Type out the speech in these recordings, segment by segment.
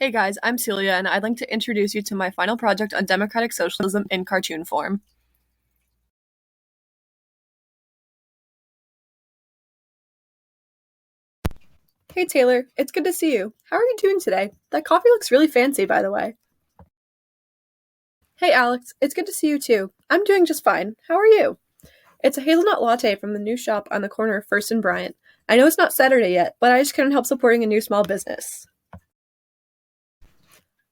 Hey guys, I'm Celia, and I'd like to introduce you to my final project on democratic socialism in cartoon form. Hey Taylor, it's good to see you. How are you doing today? That coffee looks really fancy, by the way. Hey Alex, it's good to see you too. I'm doing just fine. How are you? It's a hazelnut latte from the new shop on the corner of First and Bryant. I know it's not Saturday yet, but I just couldn't help supporting a new small business.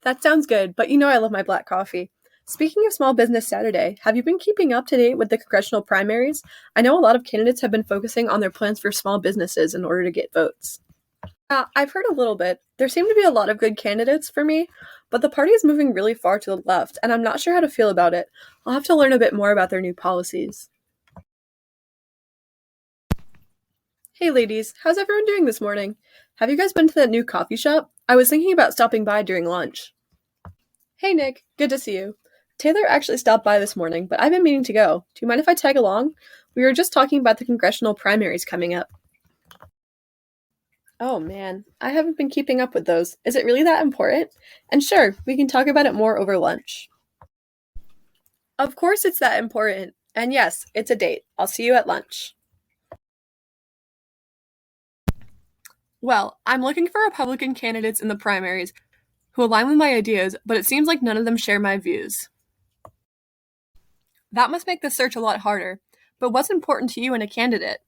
That sounds good, but you know I love my black coffee. Speaking of Small Business Saturday, have you been keeping up to date with the congressional primaries? I know a lot of candidates have been focusing on their plans for small businesses in order to get votes. I've heard a little bit. There seem to be a lot of good candidates for me, but the party is moving really far to the left, and I'm not sure how to feel about it. I'll have to learn a bit more about their new policies. Hey ladies, how's everyone doing this morning? Have you guys been to that new coffee shop? I was thinking about stopping by during lunch. Hey Nick, good to see you. Taylor actually stopped by this morning, but I've been meaning to go. Do you mind if I tag along? We were just talking about the congressional primaries coming up. Oh man, I haven't been keeping up with those. Is it really that important? And sure, we can talk about it more over lunch. Of course it's that important. And yes, it's a date. I'll see you at lunch. Well, I'm looking for Republican candidates in the primaries who align with my ideas, but it seems like none of them share my views. That must make the search a lot harder. But what's important to you in a candidate?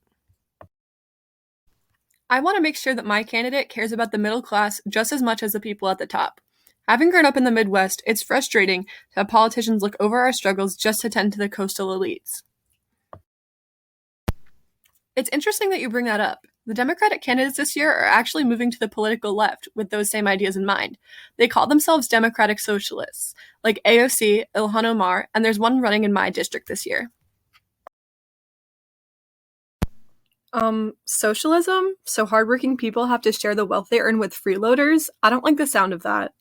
I want to make sure that my candidate cares about the middle class just as much as the people at the top. Having grown up in the Midwest, it's frustrating to have politicians look over our struggles just to tend to the coastal elites. It's interesting that you bring that up. The Democratic candidates this year are actually moving to the political left with those same ideas in mind. They call themselves Democratic Socialists, like AOC, Ilhan Omar, and there's one running in my district this year. Socialism? So hardworking people have to share the wealth they earn with freeloaders? I don't like the sound of that.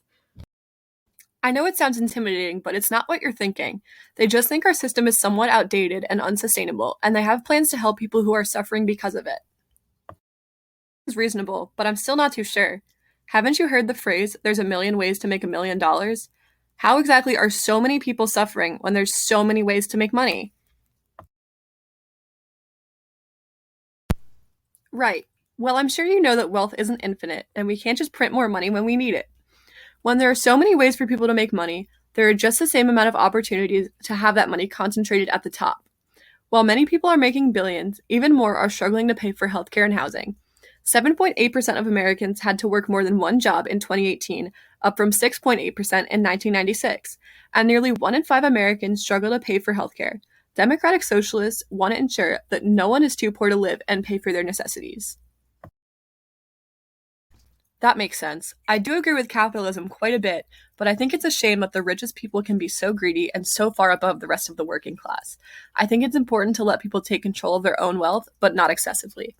I know it sounds intimidating, but it's not what you're thinking. They just think our system is somewhat outdated and unsustainable, and they have plans to help people who are suffering because of it. It's reasonable, but I'm still not too sure. Haven't you heard the phrase, there's a million ways to make $1 million? How exactly are so many people suffering when there's so many ways to make money? Right. Well, I'm sure you know that wealth isn't infinite, and we can't just print more money when we need it. When there are so many ways for people to make money, there are just the same amount of opportunities to have that money concentrated at the top. While many people are making billions, even more are struggling to pay for healthcare and housing. 7.8% of Americans had to work more than one job in 2018, up from 6.8% in 1996, and nearly 1 in 5 Americans struggle to pay for healthcare. Democratic Socialists want to ensure that no one is too poor to live and pay for their necessities. That makes sense. I do agree with capitalism quite a bit, but I think it's a shame that the richest people can be so greedy and so far above the rest of the working class. I think it's important to let people take control of their own wealth, but not excessively.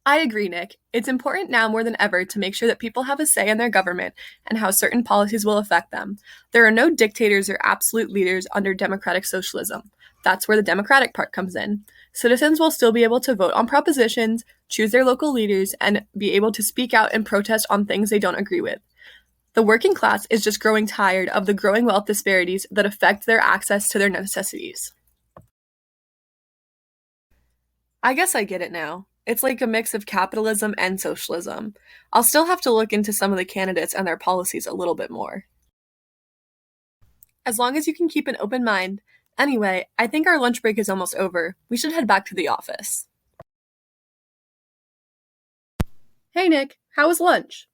I agree, Nick. It's important now more than ever to make sure that people have a say in their government and how certain policies will affect them. There are no dictators or absolute leaders under democratic socialism. That's where the democratic part comes in. Citizens will still be able to vote on propositions, choose their local leaders, and be able to speak out and protest on things they don't agree with. The working class is just growing tired of the growing wealth disparities that affect their access to their necessities. I guess I get it now. It's like a mix of capitalism and socialism. I'll still have to look into some of the candidates and their policies a little bit more. As long as you can keep an open mind. Anyway, I think our lunch break is almost over. We should head back to the office. Hey Nick, how was lunch?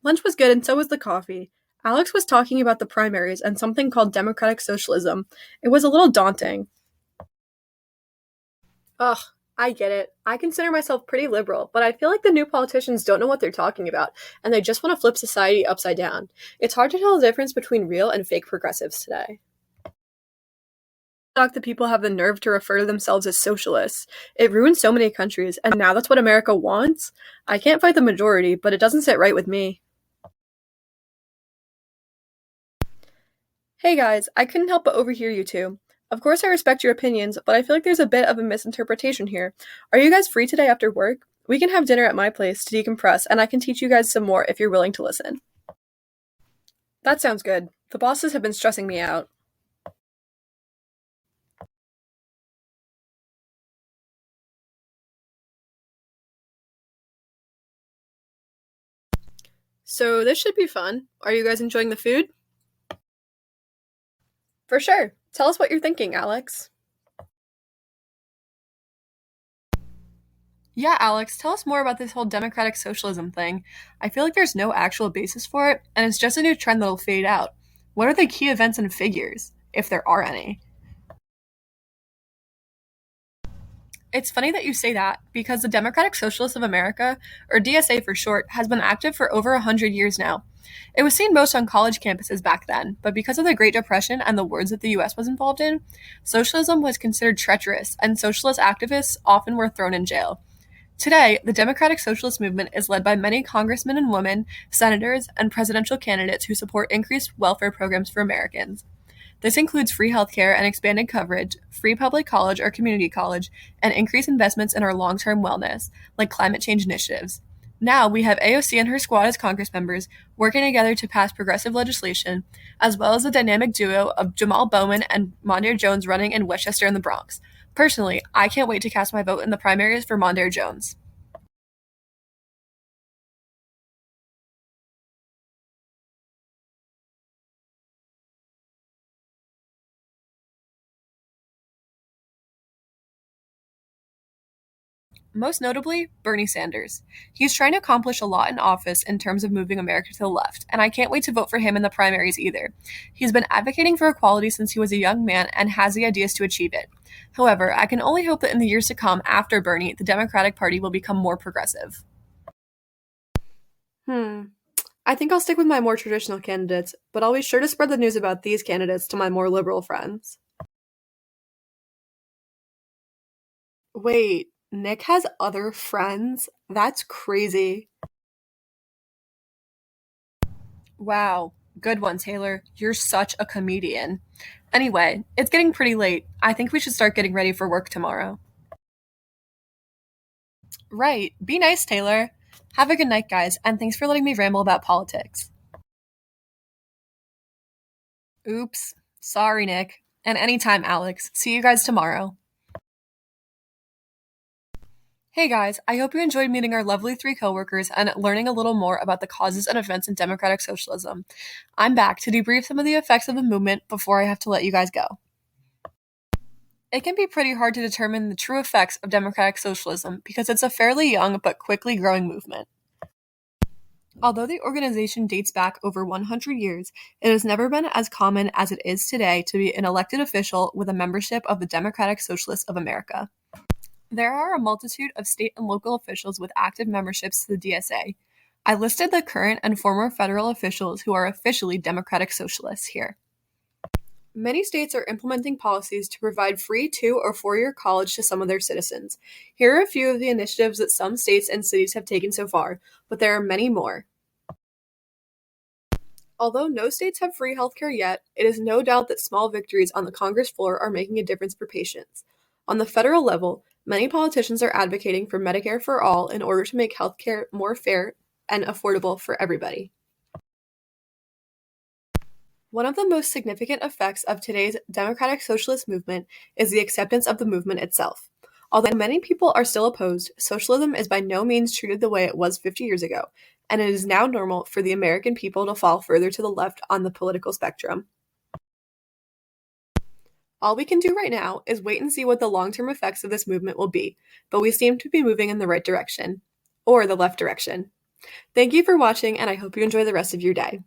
Lunch was good and so was the coffee. Alex was talking about the primaries and something called democratic socialism. It was a little daunting. Ugh, I get it. I consider myself pretty liberal, but I feel like the new politicians don't know what they're talking about, and they just want to flip society upside down. It's hard to tell the difference between real and fake progressives today. Shocked that people have the nerve to refer to themselves as socialists. It ruined so many countries, and now that's what America wants? I can't fight the majority, but it doesn't sit right with me. Hey guys, I couldn't help but overhear you two. Of course I respect your opinions, but I feel like there's a bit of a misinterpretation here. Are you guys free today after work? We can have dinner at my place to decompress, and I can teach you guys some more if you're willing to listen. That sounds good. The bosses have been stressing me out. So this should be fun. Are you guys enjoying the food? For sure. Tell us what you're thinking, Alex. Yeah, Alex, tell us more about this whole democratic socialism thing. I feel like there's no actual basis for it, and it's just a new trend that'll fade out. What are the key events and figures, if there are any? It's funny that you say that, because the Democratic Socialists of America, or DSA for short, has been active for over 100 years now. It was seen most on college campuses back then, but because of the Great Depression and the wars that the US was involved in, socialism was considered treacherous, and socialist activists often were thrown in jail. Today, the Democratic Socialist movement is led by many congressmen and women, senators, and presidential candidates who support increased welfare programs for Americans. This includes free healthcare and expanded coverage, free public college or community college, and increased investments in our long term wellness, like climate change initiatives. Now we have AOC and her squad as Congress members working together to pass progressive legislation, as well as the dynamic duo of Jamal Bowman and Mondaire Jones running in Westchester and the Bronx. Personally, I can't wait to cast my vote in the primaries for Mondaire Jones. Most notably, Bernie Sanders. He's trying to accomplish a lot in office in terms of moving America to the left, and I can't wait to vote for him in the primaries either. He's been advocating for equality since he was a young man and has the ideas to achieve it. However, I can only hope that in the years to come after Bernie, the Democratic Party will become more progressive. Hmm. I think I'll stick with my more traditional candidates, but I'll be sure to spread the news about these candidates to my more liberal friends. Wait, Nick has other friends? That's crazy. Wow. Good one, Taylor. You're such a comedian. Anyway, it's getting pretty late. I think we should start getting ready for work tomorrow. Right. Be nice, Taylor. Have a good night, guys, and thanks for letting me ramble about politics. Oops. Sorry, Nick. And anytime, Alex. See you guys tomorrow. Hey guys, I hope you enjoyed meeting our lovely three coworkers and learning a little more about the causes and events in democratic socialism. I'm back to debrief some of the effects of the movement before I have to let you guys go. It can be pretty hard to determine the true effects of democratic socialism because it's a fairly young but quickly growing movement. Although the organization dates back over 100 years, it has never been as common as it is today to be an elected official with a membership of the Democratic Socialists of America. There are a multitude of state and local officials with active memberships to the DSA. I listed the current and former federal officials who are officially Democratic Socialists here. Many states are implementing policies to provide free 2 or 4 year college to some of their citizens. Here are a few of the initiatives that some states and cities have taken so far, but there are many more. Although no states have free healthcare yet, it is no doubt that small victories on the Congress floor are making a difference for patients. On the federal level, many politicians are advocating for Medicare for all in order to make healthcare more fair and affordable for everybody. One of the most significant effects of today's democratic socialist movement is the acceptance of the movement itself. Although many people are still opposed, socialism is by no means treated the way it was 50 years ago, and it is now normal for the American people to fall further to the left on the political spectrum. All we can do right now is wait and see what the long term effects of this movement will be, but we seem to be moving in the right direction, or the left direction. Thank you for watching, and I hope you enjoy the rest of your day.